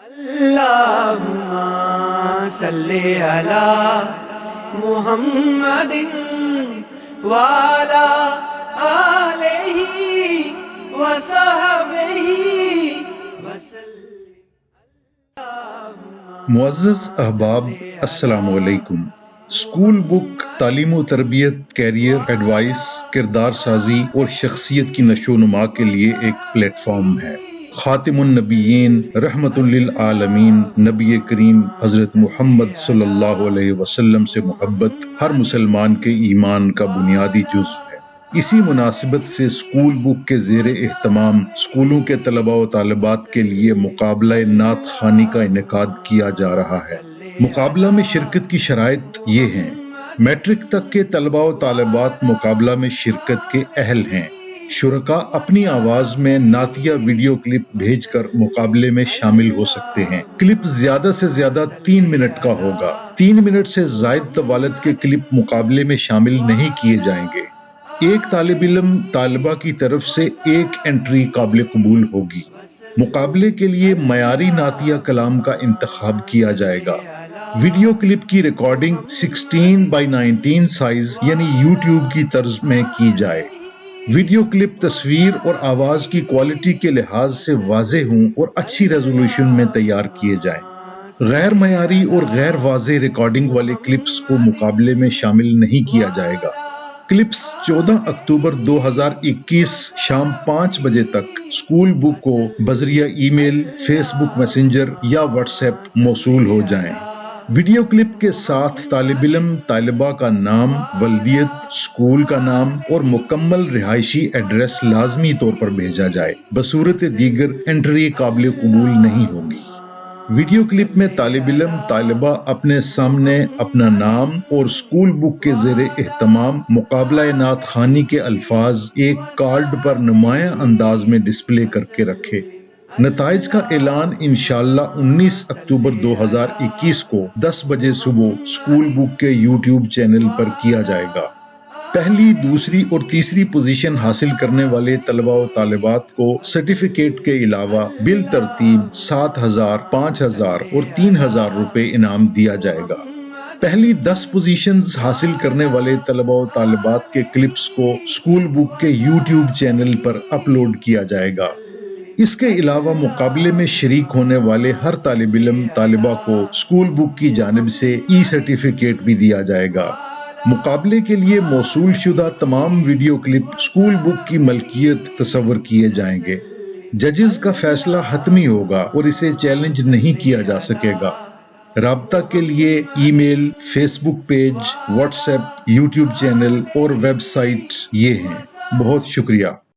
اللہم صلی علی محمد وعلی آلہ وصحبہ وسلم۔ معزز احباب، السلام علیکم۔ اسکول بک تعلیم و تربیت، کیریئر ایڈوائس، کردار سازی اور شخصیت کی نشو و نما کے لیے ایک پلیٹ فارم ہے۔ خاتم النبیین رحمت للعالمین نبی کریم حضرت محمد صلی اللہ علیہ وسلم سے محبت ہر مسلمان کے ایمان کا بنیادی جزو ہے۔ اسی مناسبت سے اسکول بک کے زیر اہتمام اسکولوں کے طلباء و طالبات کے لیے مقابلہ نعت خوانی کا انعقاد کیا جا رہا ہے۔ مقابلہ میں شرکت کی شرائط یہ ہیں: میٹرک تک کے طلباء و طالبات مقابلہ میں شرکت کے اہل ہیں۔ شرکاء اپنی آواز میں نعتیہ ویڈیو کلپ بھیج کر مقابلے میں شامل ہو سکتے ہیں۔ کلپ زیادہ سے زیادہ 3 منٹ کا ہوگا۔ 3 منٹ سے زائد طوالت کے کلپ مقابلے میں شامل نہیں کیے جائیں گے۔ ایک طالب علم طالبہ کی طرف سے ایک انٹری قابل قبول ہوگی۔ مقابلے کے لیے معیاری نعتیہ کلام کا انتخاب کیا جائے گا۔ ویڈیو کلپ کی ریکارڈنگ 16:19 سائز یعنی یوٹیوب کی طرز میں کی جائے۔ ویڈیو کلپ تصویر اور آواز کی کوالٹی کے لحاظ سے واضح ہوں اور اچھی ریزولوشن میں تیار کیے جائیں۔ غیر معیاری اور غیر واضح ریکارڈنگ والے کلپس کو مقابلے میں شامل نہیں کیا جائے گا۔ کلپس 14 اکتوبر 2021 شام 5 بجے تک اسکول بک کو بذریعہ ای میل، فیس بک میسنجر یا واٹس ایپ موصول ہو جائیں۔ ویڈیو کلپ کے ساتھ طالب علم طالبہ کا نام، ولدیت، اسکول کا نام اور مکمل رہائشی ایڈریس لازمی طور پر بھیجا جائے۔ بصورت دیگر انٹری قابل قبول نہیں ہوگی۔ ویڈیو کلپ میں طالب علم طالبہ اپنے سامنے اپنا نام اور اسکول بک کے زیر اہتمام مقابلہ نعت خوانی کے الفاظ ایک کارڈ پر نمایاں انداز میں ڈسپلے کر کے رکھے۔ نتائج کا اعلان انشاءاللہ 19 اکتوبر 2021 کو 10 بجے صبح اسکول بک کے یوٹیوب چینل پر کیا جائے گا۔ پہلی، دوسری اور تیسری پوزیشن حاصل کرنے والے طلباء و طالبات کو سرٹیفکیٹ کے علاوہ بالترتیب 7,000، 5,000 اور 3,000 روپے انعام دیا جائے گا۔ پہلی 10 پوزیشنز حاصل کرنے والے طلباء و طالبات کے کلپس کو اسکول بک کے یوٹیوب چینل پر اپلوڈ کیا جائے گا۔ اس کے علاوہ مقابلے میں شریک ہونے والے ہر طالب علم طالبہ کو اسکول بک کی جانب سے ای سرٹیفکیٹ بھی دیا جائے گا۔ مقابلے کے لیے موصول شدہ تمام ویڈیو کلپ اسکول بک کی ملکیت تصور کیے جائیں گے۔ ججز کا فیصلہ حتمی ہوگا اور اسے چیلنج نہیں کیا جا سکے گا۔ رابطہ کے لیے email, Facebook page, WhatsApp, YouTube channel اور ویب سائٹ یہ ہیں۔ بہت شکریہ۔